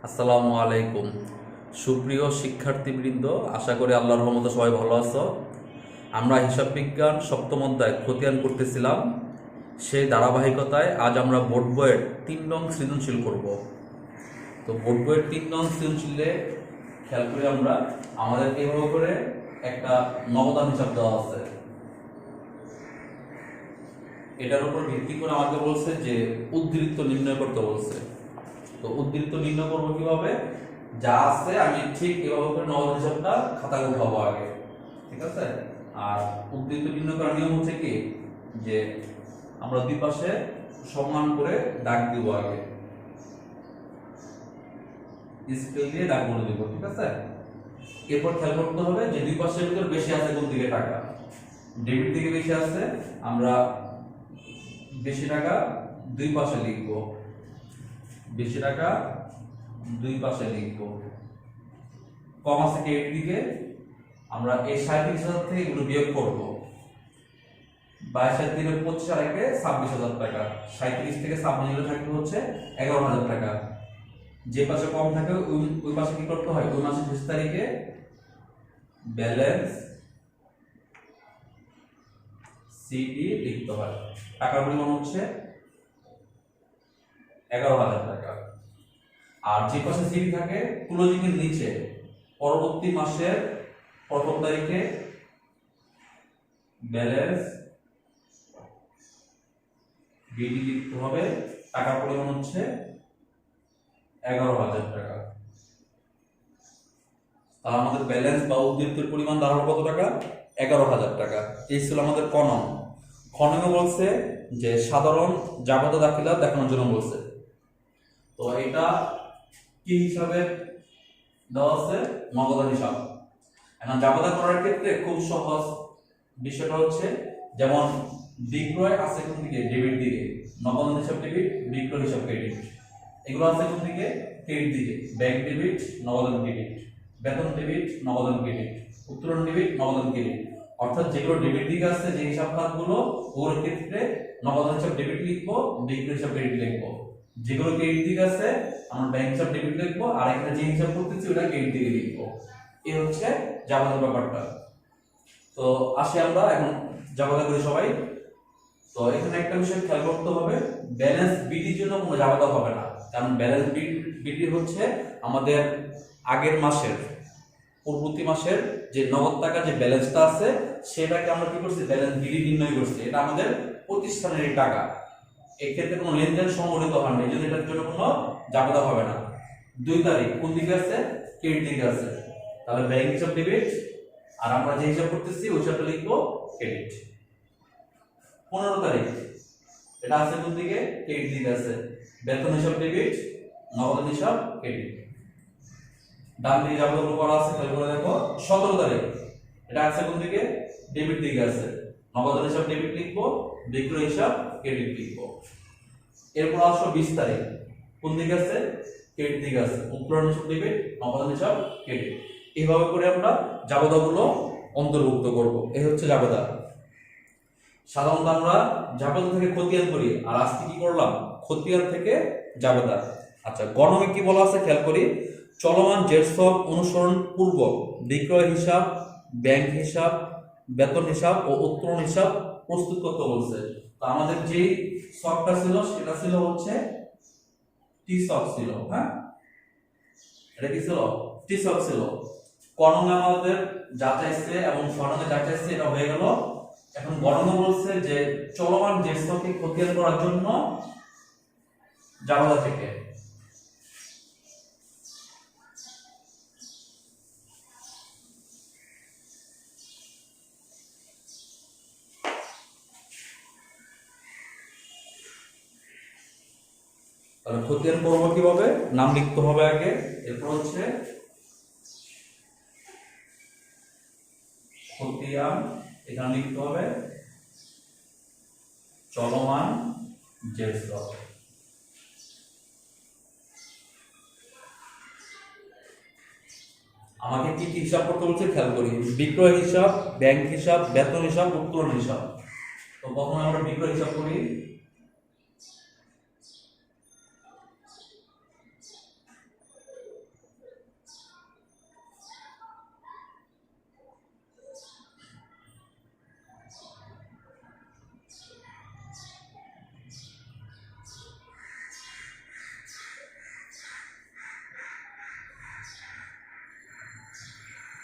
আসসালামু আলাইকুম। সুপ্রিয় শিক্ষার্থীবৃন্দ, আশা করি আল্লাহর রহমতে সবাই ভালো আছো। আমরা হিসাব বিজ্ঞান সপ্তম অধ্যায় খতিয়ান করতেছিলাম। সেই ধারাবাহিকতায় আজ আমরা বোর্ড বইয়ের 3 নং সৃজনশীল করব। তো বোর্ড বইয়ের 3 নং সৃজনশীলে খেয়াল করে আমরা আমাদের এইভাবে করে একটা নবদান হিসাব দেওয়া আছে। এটার উপর ভিত্তি করে আমাকে বলছে যে উদ্ধৃত্ত নির্ণয় করতে বলছে। তো উদ্ধৃত্ত নির্ণয় করবো কিভাবে? যা আছে আমি ঠিক এভাবে করে নগদ হিসাবটা খাতায় উঠাবো আগে, ঠিক আছে? আর উদ্ধৃত্ত নির্ণয় করার নিয়ম হচ্ছে কি, যে আমরা দুই পাশে সমান করে দাগ দিব আগে, স্কেল দিয়ে দাগ বলে দিব, ঠিক আছে? এরপর খেয়াল করতে হবে যে দুই পাশের ভিতর বেশি আছে কোন দিকে টাকা। ডেবিট দিকে বেশি আছে, আমরা বেশি টাকা দুই পাশে লিখবো, বেশি টাকা দুই পাশে লিখবো। কম আছে ক্রেডিট দিকে, আমরা এই 37,000 থেকে এগুলো বিয়োগ করবো। 22 দিনে 25 আর একে 26,000 টাকা, 37 থেকে 26 থাকবে হচ্ছে 11,000 টাকা। যে পাশে কম থাকে ওই পাশে কি করতে হয়? ওই মাসের 20 তারিখে ব্যালেন্স সিডি লিখতে হয়। টাকার পরিমাণ হচ্ছে 11,000 টাকা। আর যে পাশে সিডি থাকে ক্লোজিং এর নিচে পরবর্তী মাসের প্রথম তারিখে ব্যালেন্স বিডি লিখতে হবে। টাকার পরিমাণ হচ্ছে 11,000 টাকা। আর আমাদের ব্যালেন্স বা উদ্ধৃতির পরিমাণ দাঁড়ালো কত টাকা? 11,000 টাকা। এই ছিল আমাদের ক নং। খ নং বলছে যে সাধারণ জাবেদা দাখিলা দেখানোর জন্য বলছে। তো এটা কি হিসাবে দেওয়া আছে? নগদান হিসাব। এখন জাবেদা করার ক্ষেত্রে খুব সহজ বিষয়টা হচ্ছে, যেমন বিক্রয় আছে কোন দিকে? ডেবিট দিকে। নগদান হিসাব ডেবিট, বিক্রয় হিসাব ক্রেডিট। এগুলো আছে কোন দিকে? ক্রেডিট দিকে। ব্যাংক ডেবিট, নগদান ক্রেডিট, বেতন ডেবিট, নগদান ক্রেডিট, উত্তোলন ডেবিট, নগদান ক্রেডিট। অর্থাৎ যেগুলো ডেবিট দিকে আছে, যে হিসাব খাতগুলো, ওগুলোর ক্ষেত্রে নগদান হিসাব ডেবিট লিখবো, বিক্রয় হিসাব ক্রেডিট লিখবো। যেগুলো ক্রেডিট দিকে আছে আমরা ব্যাংক হিসাব ডেবিট লিখবো, আর এখানে যে হিসাব করতেছি ওটা ক্রেডিট দিকে লিখবো। এই হচ্ছে জাবেদার ব্যাপারটা। তো আসি আমরা এখন জাবেদা করি সবাই। তো এখানে একটা বিষয় খেয়াল করতে হবে, ব্যালেন্স বিডির জন্য কোনো জাবেদা হবে না, কারণ ব্যালেন্স বিডি হচ্ছে আমাদের আগের মাসের, পূর্ববর্তী মাসের যে নগদ টাকা যে ব্যালেন্সটা আছে সেটাকে আমরা কি করছি? ব্যালেন্স বিডি নির্ণয় করছি। এটা আমাদের প্রতিষ্ঠানের টাকা, এক্ষেত্রে কোনো লেনদেন সংগঠিত হয় না, এই জন্য এটার জন্য কোনো জাবেদা হবে না। 2 তারিখ কোন দিকে আছে? ক্রেডিট দিকে আছে, তাহলে ব্যাংক হিসাব ডেবিট, আর আমরা যে হিসাব করতেছি ওই হিসাবটা লিখবো ক্রেডিট। 15 তারিখ এটা আছে কোন দিকে? ক্রেডিট দিকে আছে, বেতন হিসাব ডেবিট, নগদ হিসাব ক্রেডিট। ডান দিকে যাবতীয় করা আছে, তাহলে করে দেখো 17 তারিখ এটা আছে কোন দিকে? ডেবিট দিকে আছে, নগদ হিসাব ডেবিট লিখবো, বিক্রয় হিসাব ক্রেডিট লিখবো। এরপর আসো 20 তারিখ কোন দিকে আছে? ক্রেডিট দিকে আছে, উত্তোলন হিসাব ডেবিট, নগদ হিসাব ক্রেডিট। এইভাবে করে আমরা জাবেদাগুলো অন্তর্ভুক্ত করব। এই হচ্ছে জাবেদা। সাধারণত আমরা জাবেদা থেকে খতিয়ান করি, আর আজকে কি করলাম? খতিয়ান থেকে জাবেদা। আচ্ছা, গণমে কি বলা আছে খেয়াল করি, চলমান জেরসব অনুসরণ পূর্বক বিক্রয় হিসাব, ব্যাংক হিসাব, বেতন হিসাব ও উত্তোলন হিসাব প্রস্তুত করতে বলছে। তো আমাদের যে শকটা ছিল সেটা ছিল হচ্ছে টি শক ছিল, হ্যাঁ, এটা কি ছিল? টি শক ছিল। কর্ণে আমাদের যাচাইছে এবং স্বর্ণে যাচাইছে, এটা হয়ে গেল। এখন গণনা বলছে যে চলমান যে স্টককে খতিয়ান করার জন্য জাবেদা থেকে তাহলে খতিয়ান করবো কিভাবে? নাম লিখতে হবে আগে, এরপর হচ্ছে খতিয়ান, এখানে লিখতে হবে চলমান যে স্টক। আমাকে কি কি হিসাব করতে বলছে খেয়াল করি, বিক্রয় হিসাব, ব্যাংক হিসাব, বেতন হিসাব, উত্তোলন হিসাব। তো প্রথমে আমরা বিক্রয় হিসাব করি।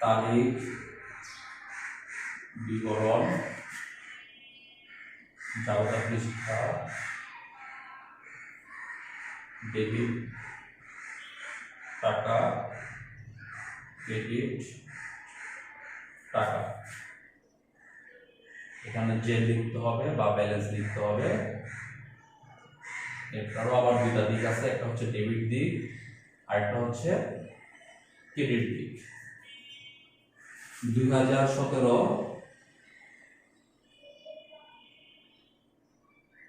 তারিখ বিবরণ জাবেদা পৃষ্ঠা ডেবিট টাকা ক্রেডিট টাকা এখানে যে লিখতে হবে বা ব্যালেন্স লিখতে হবে। এটারও আবার দুইটা দিক আছে, একটা হচ্ছে ডেবিট দিক আর একটা হচ্ছে ক্রেডিট দিক। 2017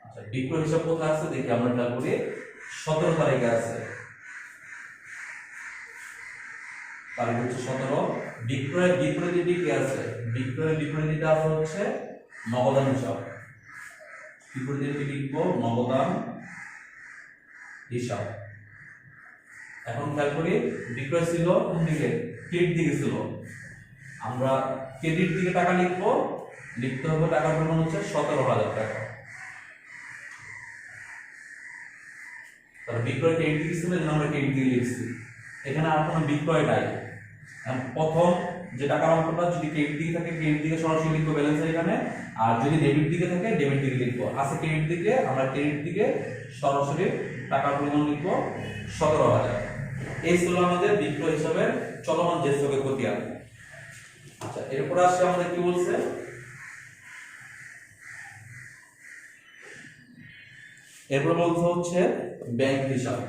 আচ্ছা বিক্রয় হিসাব কোথায় আছে দেখি আমরা খেয়াল করি। 17 তারিখে আছে, তারিখ হচ্ছে 17। বিক্রয় বিপরীতে কি আছে? বিক্রয় বিপরীতে আছে হচ্ছে নগদান হিসাব। বিপরীতে কি লিখবো? নগদান হিসাব। এখন খেয়াল করি বিক্রয় ছিল কোন দিকে? ক্রেডিট দিকে ছিল। আমরা ক্রেডিট দিকে টাকা লিখবো, লিখতে হবে টাকার পরিমাণ হচ্ছে 17,000 টাকা। তাহলে বিক্রয় ক্রেডিট দিকে ছিল, যেন আমরা ক্রেডিট দিকে লিখছি। এখানে আর কোনো বিক্রয় নাই। প্রথম যে টাকার অঙ্কটা যদি ক্রেডিট দিকে থাকে ক্রেডিট দিকে সরাসরি লিখবো ব্যালেন্সের এখানে, আর যদি ডেবিট দিকে থাকে ডেবিট দিকে লিখবো। আছে ক্রেডিট দিকে, আমরা ক্রেডিট দিকে সরাসরি টাকার পরিমাণ লিখবো 17,000। এই ছিল আমাদের বিক্রয় হিসাবের চলমান যে স্টকের খতিয়ান। আচ্ছা এরপর আসছে আমাদের কি বলছে? এরপর বলতে হচ্ছে ব্যাংক হিসাব।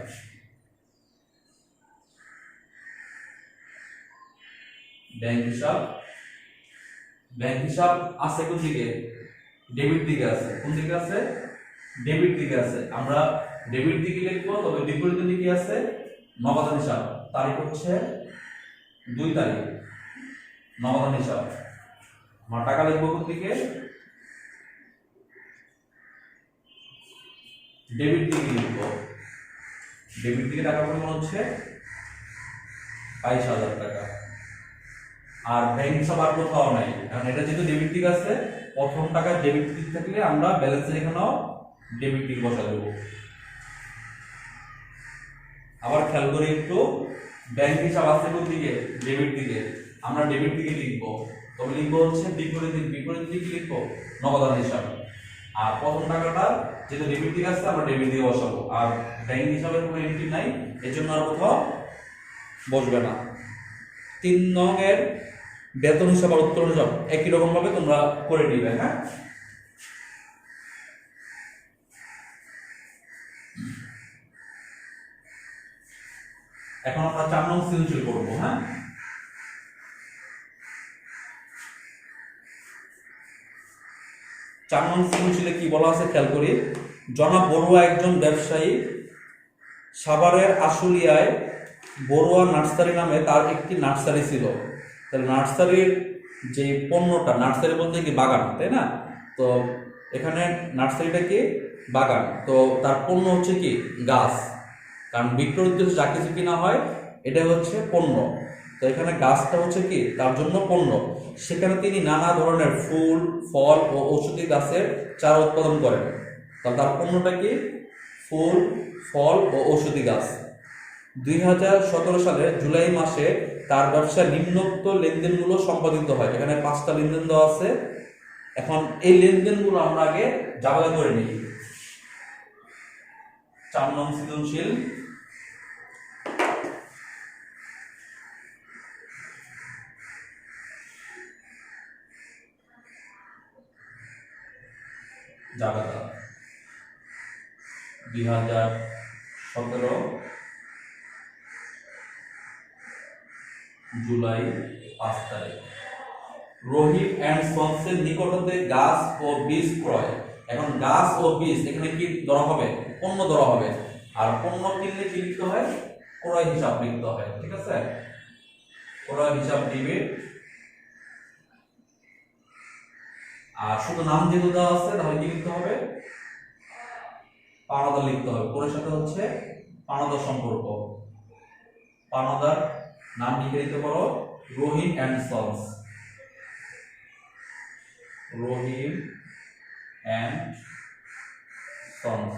ব্যাংক হিসাব, ব্যাংক হিসাব আছে কোন দিকে? ডেবিট দিকে আছে। কোন দিকে আছে? ডেবিট দিকে আছে। আমরা ডেবিট দিকে লিখবো, তবে বিপরীত দিকে আছে নগদান হিসাব। তারিখ হচ্ছে 2 তারিখ নগদান হিসাব। আমরা টাকা লিখবো কোন দিকে? ডেবিট দিকে লিখবো। ডেবিট দিকে টাকার পরিমাণ হচ্ছে 22,000 টাকা। আর ব্যাংক হিসাব আর কোথাও নাই, কারণ এটা যেহেতু ডেবিট দিক আছে, প্রথম টাকা ডেবিট দিক থাকলে আমরা ব্যালেন্সের এখানেও ডেবিট দিক বসা দেব। আবার খেয়াল করি একটু, ব্যাংক হিসাব আছে কোন দিকে? ডেবিট দিকে। আমরা ডেবিট দিকে লিখবো, তবে লিখবো হচ্ছে বিপরীত দিক। বিপরীত দিকে লিখবো নগদান হিসাব। আর প্রথম টাকাটা যেহেতু ডেবিট দিকে আসছে আমরা ডেবিট দিয়ে বসাবো। আর ব্যাংক হিসাবের কোনো এন্ট্রি নাই, এর জন্য আর কোথাও বসবে না। 3 নং এর বেতন হিসাব আর উত্তোলন হিসাব একই রকম ভাবে তোমরা করে দিবে। হ্যাঁ, এখন আমরা 4 নং সৃজনশীল করব। হ্যাঁ, 4 নং সৃজনশীলে কি বলা আছে খেয়াল করি। জনাব বড়ুয়া একজন ব্যবসায়ী, সাভারের আশুলিয়ায় বড়ুয়া নার্সারি নামে তার একটি নার্সারি ছিল। তাহলে নার্সারির যে পণ্যটা, নার্সারি বলতে কি বাগান, তাই না? তো এখানে নার্সারিটা কি বাগান, তো তার পণ্য হচ্ছে কি গাছ। কারণ বিক্রয় উদ্দেশ্যে যা কিছু কিনা হয় এটা হচ্ছে পণ্য। তো এখানে গাছটা হচ্ছে কি তার জন্য পণ্য। সেখানে তিনি নানা ধরনের ফুল, ফল ও ঔষধি গাছের চারা উৎপাদন করেন। তাহলে তার পণ্যটা কি? ফুল, ফল ও ঔষধি গাছ। 2017 সালের জুলাই মাসে তার ব্যবসায় নিম্নোক্ত লেনদেনগুলো সম্পাদিত হয়। এখানে 5টা লেনদেন দেওয়া আছে। এখন এই লেনদেনগুলো আমরা আগে জাবেদা করে নিই। 4 নং সৃজনশীল। জাবেদা 2017 জুলাই 5 তারিখ। রহিম এন্ড সন্সের নিকট হতে গাছ ও বীজ ক্রয়। এখন গাছ ও বীজ এখানে কি ধরা হবে? পণ্য ধরা হবে। আর পণ্য কিনলে কি লিখতে হয়? ক্রয় হিসাব লিখতে হয়। ঠিক আছে, ক্রয় হিসাব দিবে। আর শুধু নাম যেহেতু দেওয়া আছে তাহলে কি লিখতে হবে? পাওনাদার লিখতে হবে। পরের সাথে হচ্ছে পাওনাদার সম্পর্ক। পাওনাদার নাম লিখে দিতে পারো Rahim and sons. Rahim and sons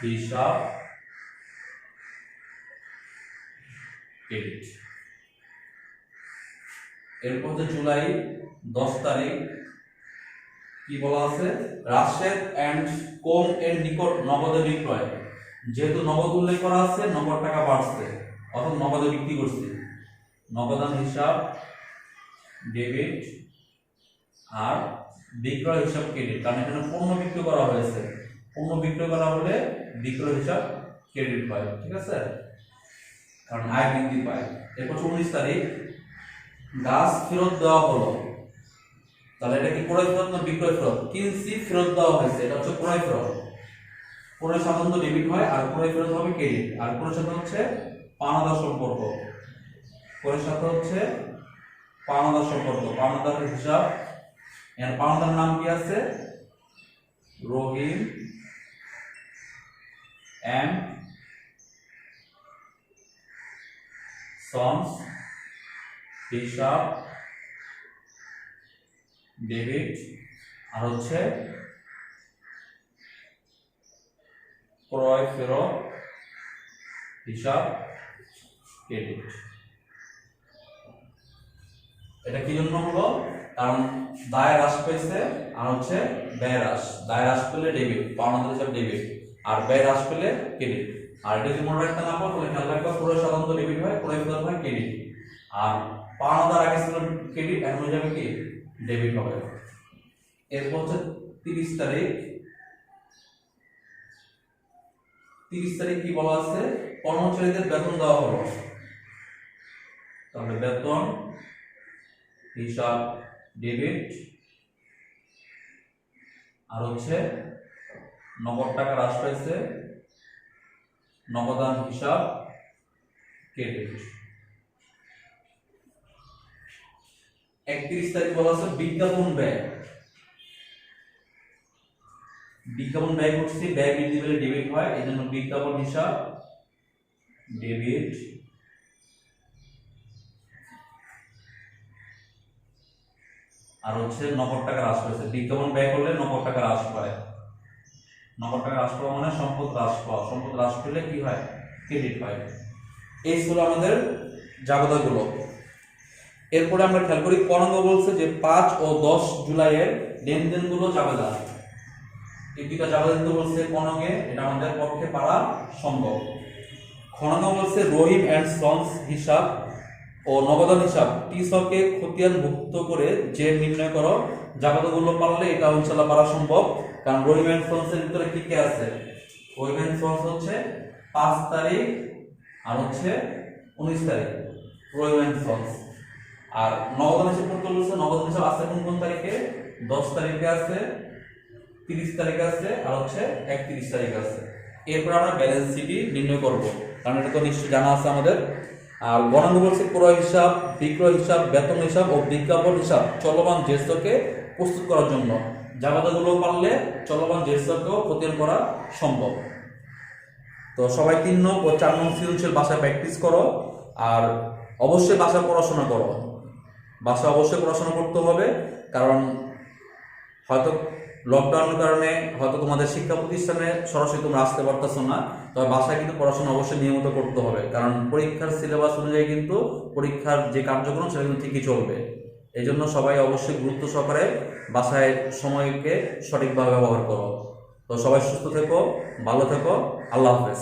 হিসাব ক্রেডিট। এরপর হচ্ছে জুলাই 10 তারিখ কি বলা আছে, রাশেদ অ্যান্ড কোম এর নিকট নগদে বিক্রয়। যেহেতু নগদ উল্লেখ করা আছে, নগদ টাকা বাড়ছে, অর্থাৎ নগদে বিক্রি করছি। নগদান হিসাব ডেবিট আর বিক্রয় হিসাব ক্রেডিট, কারণ এখানে পণ্য বিক্রয় করা হয়েছে। পণ্য বিক্রয় করা হলে বিক্রয় হিসাব ক্রেডিট হয়, ঠিক আছে, কারণ আয় বৃদ্ধি পায়। এরপর 19 তারিখ গাছ ফেরত দেওয়া হলো। তাহলে এটা কি ক্রয় ফেরত না বিক্রয় ফেরত? কিনছি ফেরত দেওয়া হয়েছে, এটা হচ্ছে ক্রয় ফেরত। ক্রয় সাধারণত ডেবিট হয় আর ক্রয় ফেরত হবে ক্রেডিট। আর ক্রয়ের সাথে হচ্ছে পাওনাদার সম্পর্ক, ক্রয়ের সাথে হচ্ছে পাওনাদার সম্পর্ক, পাওনাদার হিসাব। এর পাওনাদার নাম কি আছে? রহিম এন্ড সন্স হিসাব ডেবিট আর হচ্ছে ক্রয় ফেরত হিসাব ক্রেডিট। এটা কি জন্য হলো? কারণ দায় হ্রাস পেয়েছে আর হচ্ছে ব্যয় হ্রাস। দায় হ্রাস পেলে ডেবিট, পাওনাদার হিসাব ডেবিট, আর ব্যয় হ্রাস পেলে ক্রেডিট। আর এটা যদি মনে রাখতে না পারো তাহলে খেয়াল রাখবা, ক্রয় সাধারণত ডেবিট হয়, ক্রয় ফেরত হয় ক্রেডিট। আর পাওনাদার আগে ছিল ক্রেডিট, এখন হয়ে যাবে কি ডেবিট হবে। এরপর হচ্ছে 30 তারিখ। 30 তারিখ কি বলা আছে? কর্মচারীদের বেতন দেওয়া হলো। তাহলে বেতন হিসাব ডেবিট আর হচ্ছে নগদ টাকা হ্রাস পেয়েছে, নগদান হিসাব ক্রেডিট। 31 তারিখ বলা আছে বিজ্ঞাপন ব্যয়। বিজ্ঞাপন ব্যয় করছি, ব্যয় বৃদ্ধি পেলে ডেবিট হয়, এই জন্য বিজ্ঞাপন হিসাব ডেবিট আর হচ্ছে নগদ টাকা হ্রাস পেয়েছে। বিজ্ঞাপন ব্যয় করলে নগদ টাকা হ্রাস পায়, নগদ টাকা হ্রাস পাওয়া মানে সম্পদ হ্রাস পাওয়া, সম্পদ হ্রাস পেলে কি হয় ক্রেডিট হয়। এই ছিল আমাদের জাবেদাগুলো। এরপরে আমরা খেয়াল করি কনঙ্গ বলছে যে 5 ও 10 জুলাইয়ের লেনদেনগুলো জাবেদা। এই দুইটা জাবেদা দিতে বলছে কনঙ্গে, এটা আমাদের পক্ষে পারা সম্ভব। খনঙ্গ বলছে রহিম অ্যান্ড সন্স হিসাব ও নগদান হিসাব টিসকে খতিয়ান ভুক্ত করে যে নির্ণয় করো। জাবেদাগুলো পারলে এটা ইনশাআল্লাহ পারা সম্ভব, কারণ রহিম অ্যান্ড সন্সের ভিতরে কি কি আছে? রহিম অ্যান্ড সন্স হচ্ছে 5 তারিখ আর হচ্ছে 19 তারিখ রহিম অ্যান্ড সন্স। আর নগদান হিসাব করতে বলছে, নগদান হিসাব আছে কোন কোন তারিখে? 10 তারিখে আছে, 30 তারিখে আছে আর হচ্ছে 31 তারিখে আছে। এরপর আমরা ব্যালেন্স শিটই নির্ণয় করব, কারণ এটা তো নিশ্চয়ই জানা আছে আমাদের। আর গণাঙ্গ বলছে ক্রয় হিসাব, বিক্রয় হিসাব, বেতন হিসাব ও বিজ্ঞাপন হিসাব চলমান যে স্টকে প্রস্তুত করার জন্য। জাবেদাগুলো পারলে চলমান যে স্টকও খতিয়ান করা সম্ভব। তো সবাই 3 নং ও 4 নং সৃজনশীল বাসায় প্র্যাকটিস করো, আর অবশ্যই বাসায় পড়াশোনা করো। বাসায় অবশ্যই পড়াশোনা করতে হবে, কারণ হয়তো লকডাউনের কারণে হয়তো তোমাদের শিক্ষা প্রতিষ্ঠানে সরাসরি তোমরা আসতে পারতেছো না, তবে বাসায় কিন্তু পড়াশোনা অবশ্যই নিয়মিত করতে হবে, কারণ পরীক্ষার সিলেবাস অনুযায়ী কিন্তু পরীক্ষার যে কার্যক্রম সেটা কিন্তু ঠিকই চলবে। এই জন্য সবাই অবশ্যই গুরুত্ব সহকারে বাসায় সময়কে সঠিকভাবে ব্যবহার করো। তো সবাই সুস্থ থেকো, ভালো থেকো, আল্লাহ হাফেজ।